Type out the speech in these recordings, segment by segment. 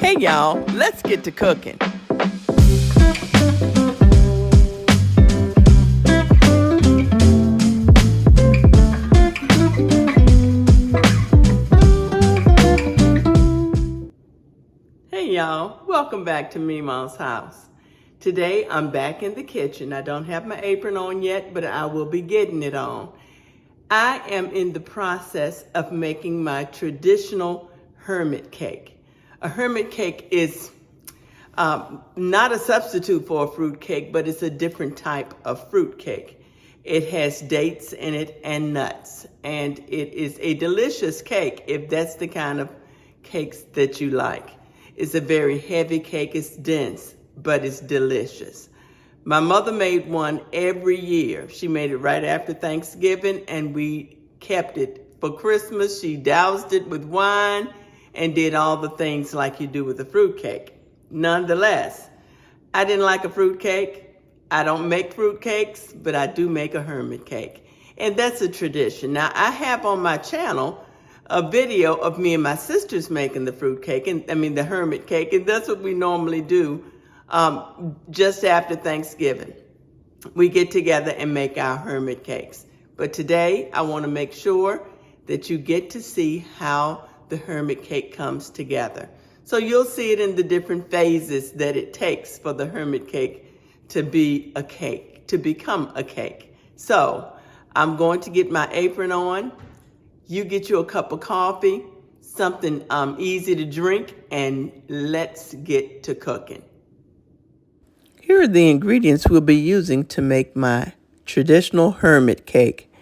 Hey y'all, let's get to cooking. Hey y'all, welcome back to Memaw's house. Today I'm back in the kitchen. I don't have my apron on yet, but I will be getting it on. I am in the process of making my traditional hermit cake. A hermit cake is not a substitute for a fruit cake, but it's a different type of fruit cake. It has dates in it and nuts, and it is a delicious cake if that's the kind of cakes that you like. It's a very heavy cake, it's dense, but it's delicious. My mother made one every year. She made it right after Thanksgiving, and we kept it for Christmas. She doused it with wine and did all the things like you do with a fruit cake. Nonetheless, I didn't like a fruit cake. I don't make fruit cakes, but I do make a hermit cake. And that's a tradition. Now, I have on my channel a video of me and my sisters making the fruit cake, the hermit cake, and that's what we normally do just after Thanksgiving. We get together and make our hermit cakes. But today, I want to make sure that you get to see how the hermit cake comes together. So you'll see it in the different phases that it takes for the hermit cake to be a cake, to become a cake. So I'm going to get my apron on. You get you a cup of coffee, something easy to drink, and let's get to cooking. Here are the ingredients we'll be using to make my traditional hermit cake.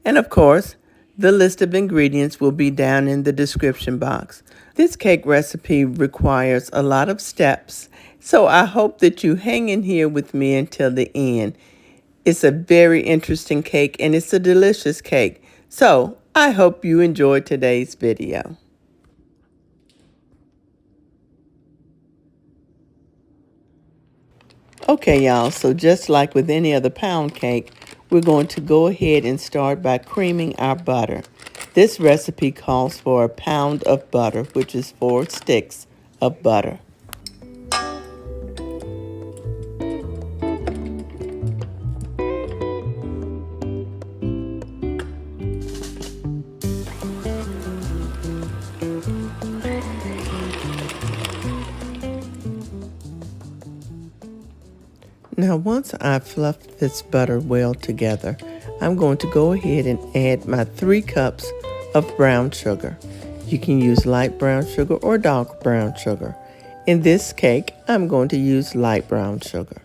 And of course, the list of ingredients will be down in the description box. This cake recipe requires a lot of steps, so I hope that you hang in here with me until the end. It's a very interesting cake, and it's a delicious cake. So I hope you enjoyed today's video. Okay, y'all, so just like with any other pound cake, we're going to go ahead and start by creaming our butter. This recipe calls for a pound of butter, which is 4 sticks of butter. Now, once I've fluffed this butter well together, I'm going to go ahead and add my 3 cups of brown sugar. You can use light brown sugar or dark brown sugar. In this cake, I'm going to use light brown sugar.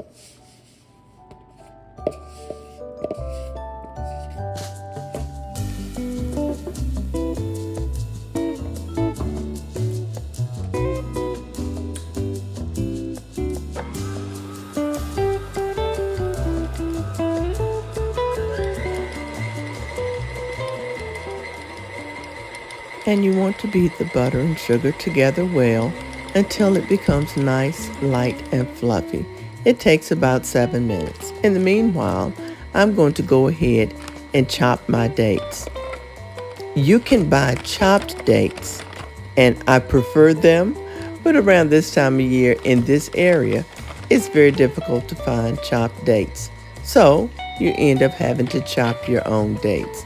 And you want to beat the butter and sugar together well until it becomes nice, light, and fluffy. It takes about 7 minutes. In the meanwhile, I'm going to go ahead and chop my dates. You can buy chopped dates, and I prefer them, but around this time of year in this area, it's very difficult to find chopped dates. So you end up having to chop your own dates.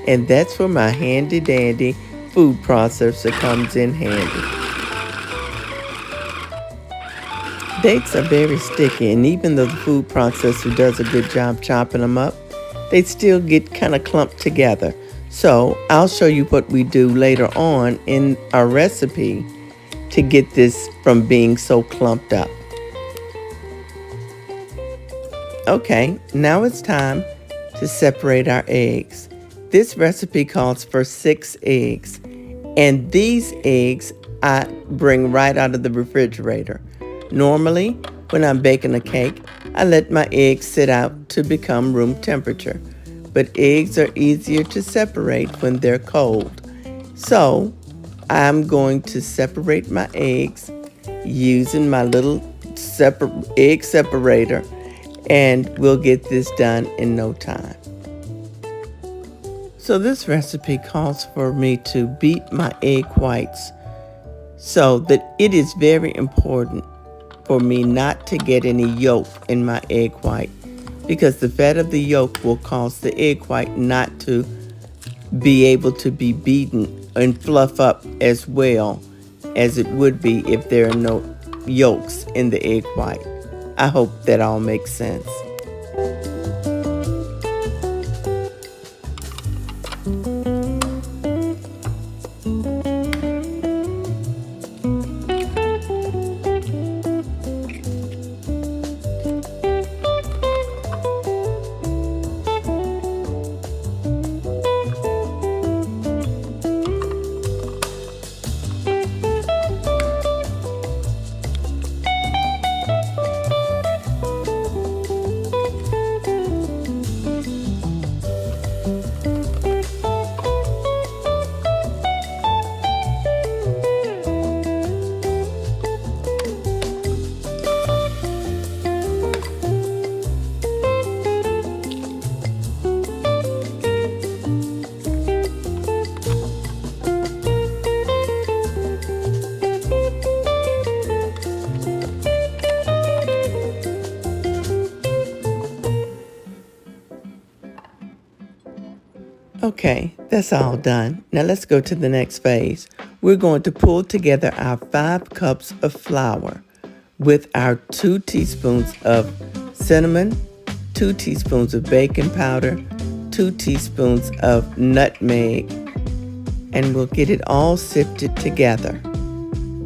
And that's where my handy dandy food processor comes in handy. Dates are very sticky, and even though the food processor does a good job chopping them up, they still get kind of clumped together. So I'll show you what we do later on in our recipe to get this from being so clumped up. Okay, now it's time to separate our eggs. This recipe calls for 6 eggs, and these eggs I bring right out of the refrigerator. Normally, when I'm baking a cake, I let my eggs sit out to become room temperature, but eggs are easier to separate when they're cold. So, I'm going to separate my eggs using my little egg separator, and we'll get this done in no time. So this recipe calls for me to beat my egg whites So that it is very important for me not to get any yolk in my egg white, because the fat of the yolk will cause the egg white not to be able to be beaten and fluff up as well as it would be if there are no yolks in the egg white. I hope that all makes sense. Okay, that's all done. Now let's go to the next phase. We're going to pull together our 5 cups of flour with our 2 teaspoons of cinnamon, 2 teaspoons of baking powder, 2 teaspoons of nutmeg, and we'll get it all sifted together.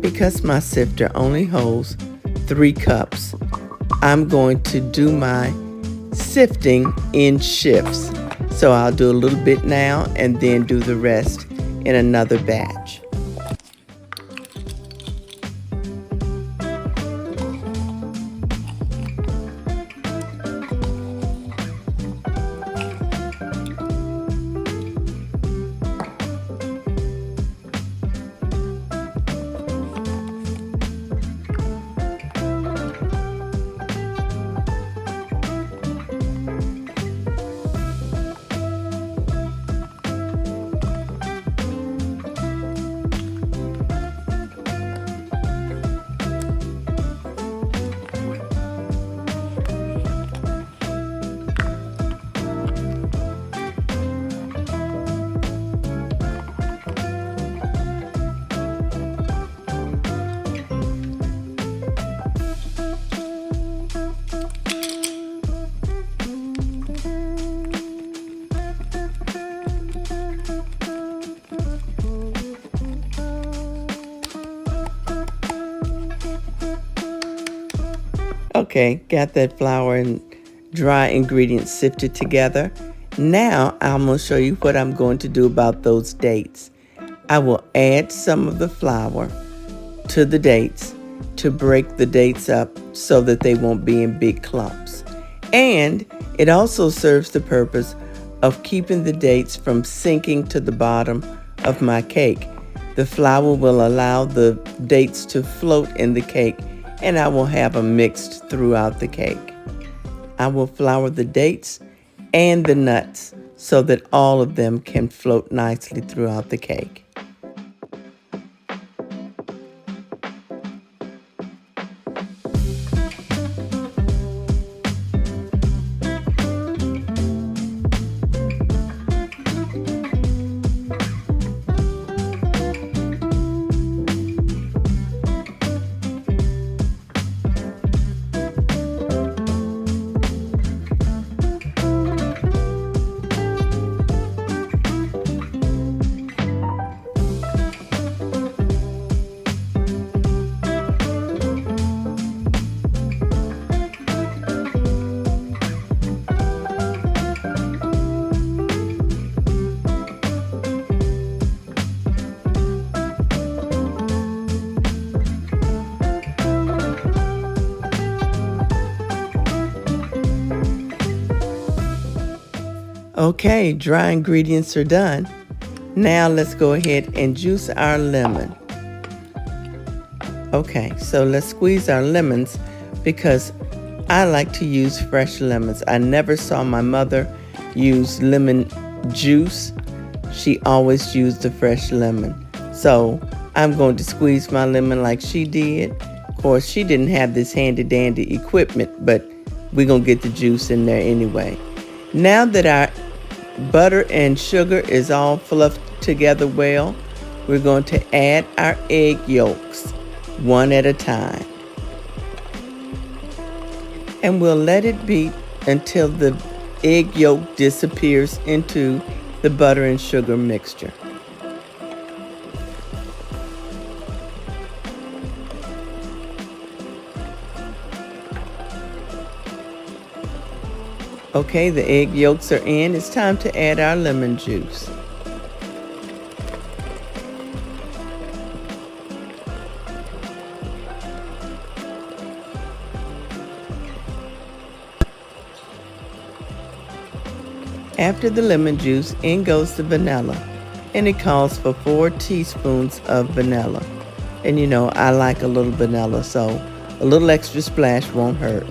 Because my sifter only holds 3 cups, I'm going to do my sifting in shifts. So I'll do a little bit now and then do the rest in another batch. Okay, got that flour and dry ingredients sifted together. Now I'm going to show you what I'm going to do about those dates. I will add some of the flour to the dates to break the dates up so that they won't be in big clumps. And it also serves the purpose of keeping the dates from sinking to the bottom of my cake. The flour will allow the dates to float in the cake, and I will have them mixed throughout the cake. I will flour the dates and the nuts so that all of them can float nicely throughout the cake. Okay, dry ingredients are done. Now let's go ahead and juice our lemon. Okay, so let's squeeze our lemons because I like to use fresh lemons. I never saw my mother use lemon juice. She always used the fresh lemon. So I'm going to squeeze my lemon like she did. Of course, she didn't have this handy-dandy equipment, but we're going to get the juice in there anyway. Now that our butter and sugar is all fluffed together well, we're going to add our egg yolks one at a time. And we'll let it beat until the egg yolk disappears into the butter and sugar mixture. Okay, the egg yolks are in. It's time to add our lemon juice. After the lemon juice, in goes the vanilla, and it calls for 4 teaspoons of vanilla. And you know, I like a little vanilla, so a little extra splash won't hurt.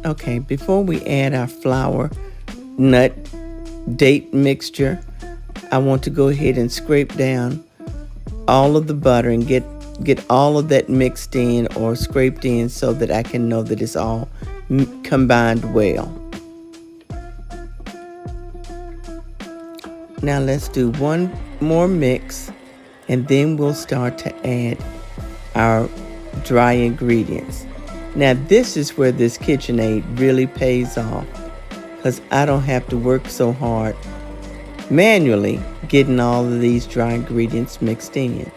Okay, before we add our flour, nut, date mixture, I want to go ahead and scrape down all of the butter and get all of that mixed in or scraped in so that I can know that it's all combined well. Now let's do one more mix, and then we'll start to add our dry ingredients. Now this is where this KitchenAid really pays off, because I don't have to work so hard manually getting all of these dry ingredients mixed in.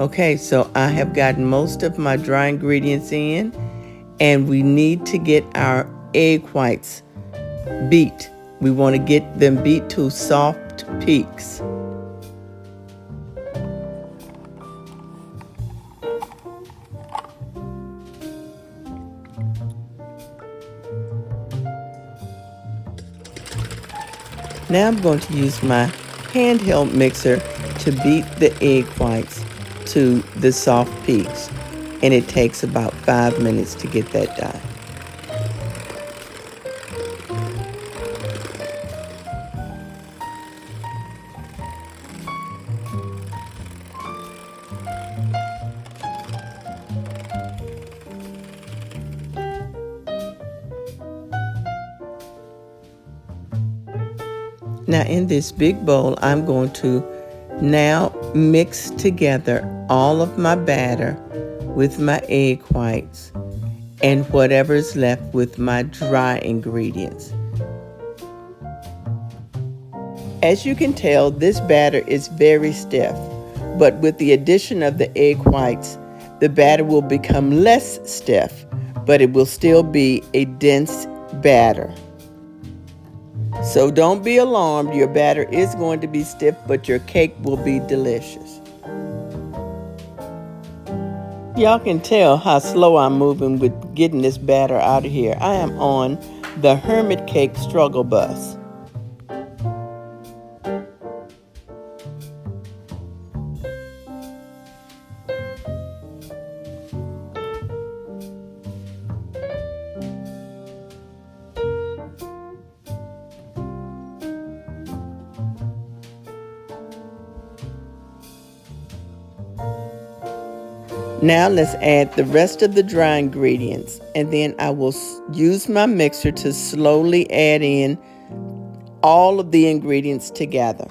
Okay, so I have gotten most of my dry ingredients in, and we need to get our egg whites beat. We want to get them beat to soft peaks. Now I'm going to use my handheld mixer to beat the egg whites to the soft peaks, and it takes about 5 minutes to get that done. Now in this big bowl, I'm going to now mix together all of my batter with my egg whites and whatever's left with my dry ingredients. As you can tell, this batter is very stiff, but with the addition of the egg whites, the batter will become less stiff, but it will still be a dense batter. So don't be alarmed, your batter is going to be stiff, but your cake will be delicious. Y'all can tell how slow I'm moving with getting this batter out of here. I am on the Hermit Cake struggle bus. Now let's add the rest of the dry ingredients, and then I will use my mixer to slowly add in all of the ingredients together.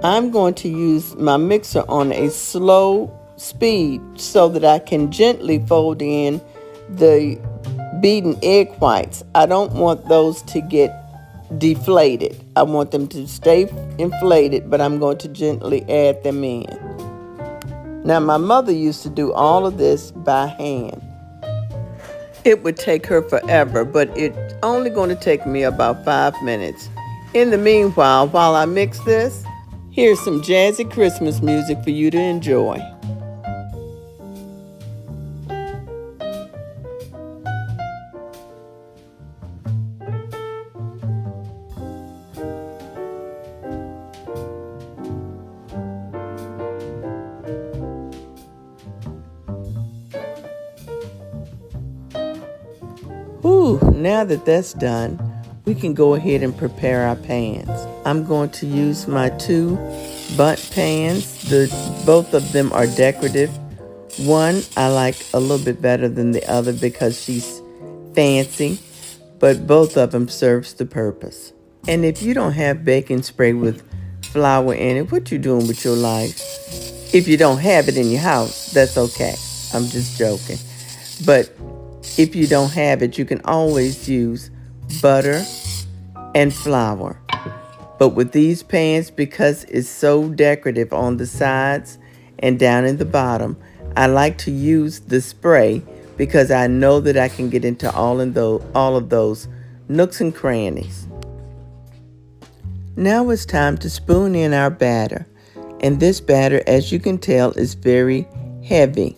I'm going to use my mixer on a slow speed so that I can gently fold in the beaten egg whites. I don't want those to get deflated. I want them to stay inflated, but I'm going to gently add them in. Now, my mother used to do all of this by hand. It would take her forever, but it's only going to take me about 5 minutes. In the meanwhile, while I mix this, here's some jazzy Christmas music for you to enjoy. Ooh, now that that's done, we can go ahead and prepare our pans. I'm going to use my 2 bundt pans. Both of them are decorative. One I like a little bit better than the other because she's fancy, but both of them serves the purpose. And if you don't have baking spray with flour in it, what you doing with your life? If you don't have it in your house, that's okay. I'm just joking. But if you don't have it, you can always use butter and flour. But with these pans, because it's so decorative on the sides and down in the bottom, I like to use the spray because I know that I can get into all of those nooks and crannies. Now it's time to spoon in our batter. And this batter, as you can tell, is very heavy.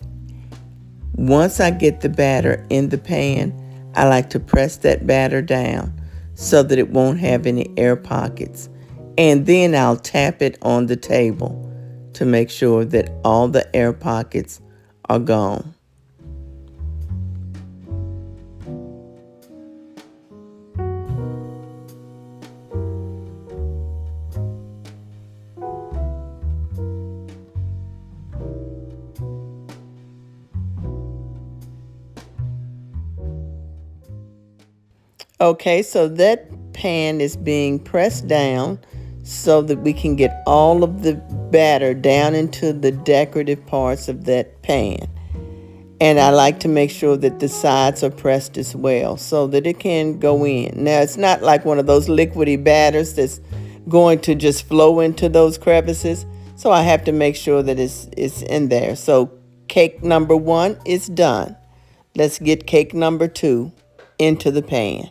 Once I get the batter in the pan, I like to press that batter down so that it won't have any air pockets. And then I'll tap it on the table to make sure that all the air pockets are gone. Okay, so that pan is being pressed down so that we can get all of the batter down into the decorative parts of that pan. And I like to make sure that the sides are pressed as well so that it can go in. Now, it's not like one of those liquidy batters that's going to just flow into those crevices. So I have to make sure that it's in there. So cake number 1 is done. Let's get cake number 2 into the pan.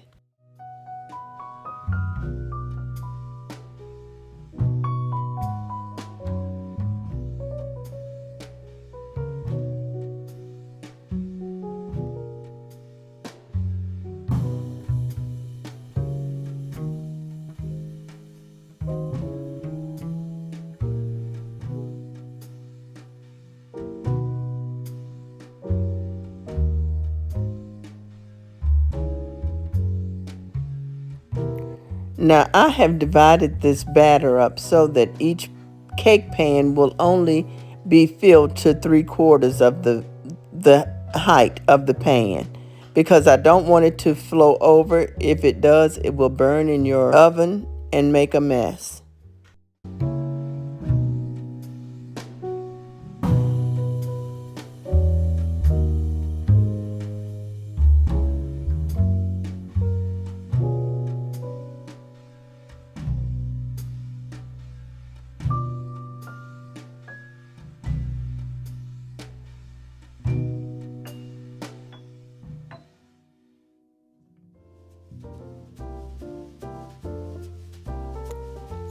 Now I have divided this batter up so that each cake pan will only be filled to 3/4 of the height of the pan because I don't want it to flow over. If it does, it will burn in your oven and make a mess.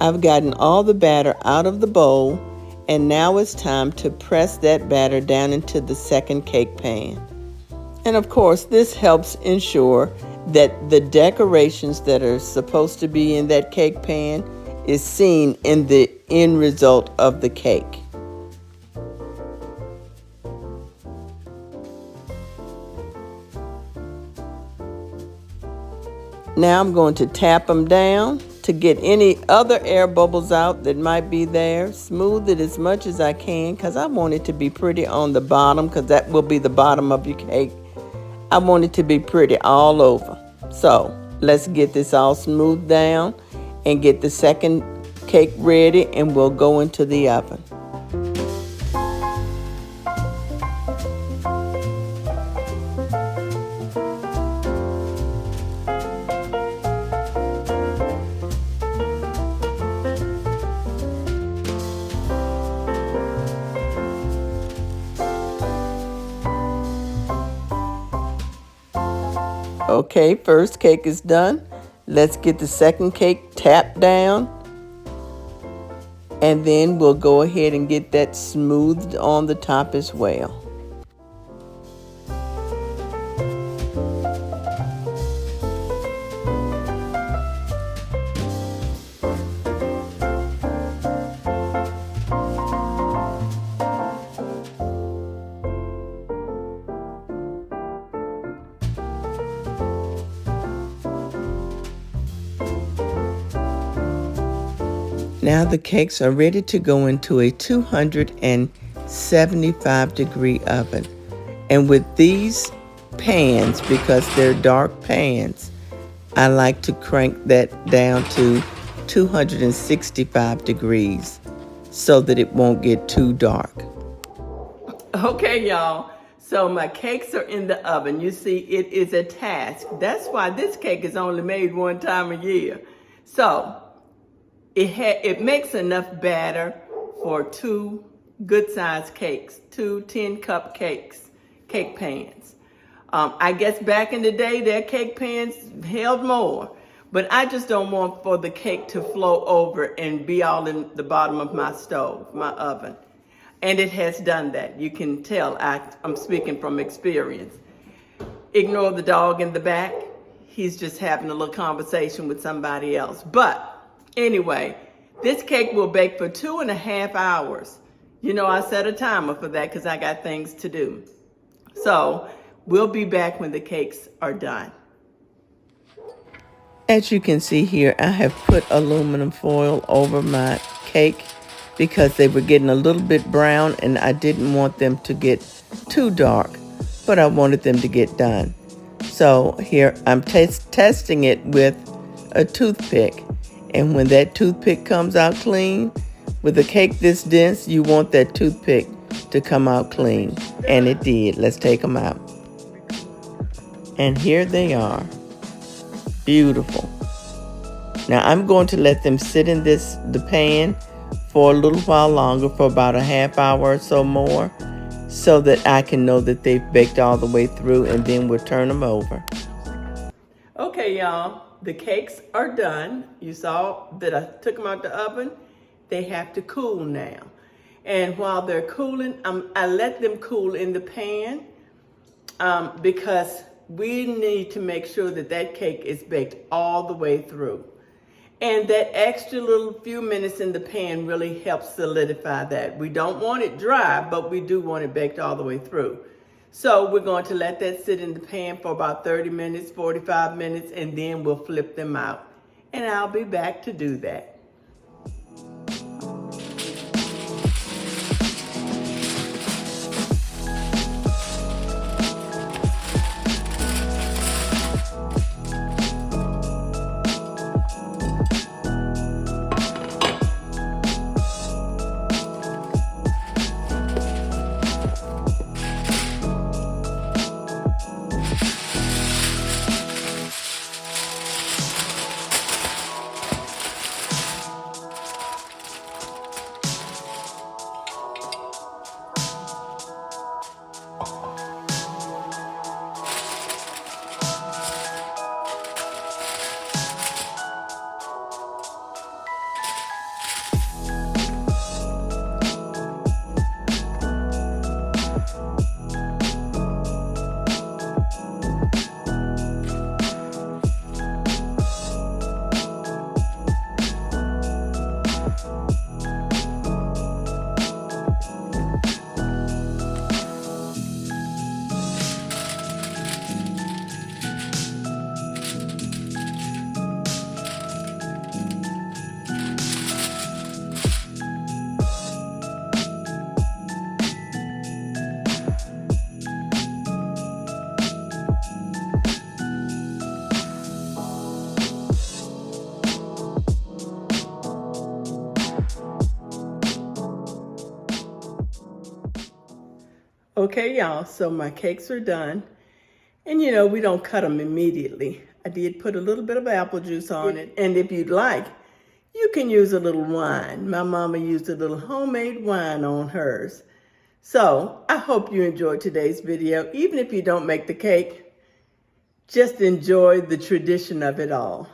I've gotten all the batter out of the bowl, and now it's time to press that batter down into the second cake pan. And of course, this helps ensure that the decorations that are supposed to be in that cake pan is seen in the end result of the cake. Now I'm going to tap them down to get any other air bubbles out that might be there. Smooth it as much as I can because I want it to be pretty on the bottom because that will be the bottom of your cake. I want it to be pretty all over. So let's get this all smoothed down and get the second cake ready and we'll go into the oven. Okay, first cake is done. Let's get the second cake tapped down. And then we'll go ahead and get that smoothed on the top as well. Now the cakes are ready to go into a 275 degree oven. And with these pans, because they're dark pans, I like to crank that down to 265 degrees so that it won't get too dark. Okay, y'all. So my cakes are in the oven. You see, it is a task. That's why this cake is only made one time a year. So it makes enough batter for 2 good-sized cakes, 2 10-cup cake pans. I guess back in the day, their cake pans held more, but I just don't want for the cake to flow over and be all in the bottom of my stove, my oven. And it has done that. You can tell I'm speaking from experience. Ignore the dog in the back. He's just having a little conversation with somebody else. But anyway, this cake will bake for 2.5 hours. You know, I set a timer for that because I got things to do. So we'll be back when the cakes are done. As you can see here, I have put aluminum foil over my cake because they were getting a little bit brown and I didn't want them to get too dark, but I wanted them to get done. So here I'm testing it with a toothpick. And when that toothpick comes out clean, with a cake this dense, you want that toothpick to come out clean. And it did. Let's take them out. And here they are. Beautiful. Now I'm going to let them sit in the pan for a little while longer, for about a half hour or so more, so that I can know that they've baked all the way through, and then we'll turn them over. Okay, y'all. The cakes are done. You saw that I took them out the oven. They have to cool now. And while they're cooling, I let them cool in the pan because we need to make sure that that cake is baked all the way through. And that extra little few minutes in the pan really helps solidify that. We don't want it dry, but we do want it baked all the way through. So we're going to let that sit in the pan for about 30 minutes, 45 minutes, and then we'll flip them out. And I'll be back to do that. Okay, y'all, so my cakes are done. And we don't cut them immediately. I did put a little bit of apple juice on it. And if you'd like, you can use a little wine. My mama used a little homemade wine on hers. So I hope you enjoyed today's video. Even if you don't make the cake, just enjoy the tradition of it all.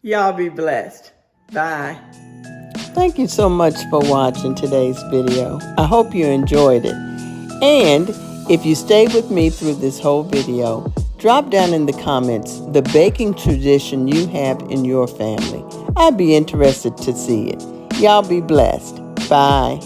Y'all be blessed. Bye. Thank you so much for watching today's video. I hope you enjoyed it. And if you stayed with me through this whole video, drop down in the comments the baking tradition you have in your family. I'd be interested to see it. Y'all be blessed. Bye.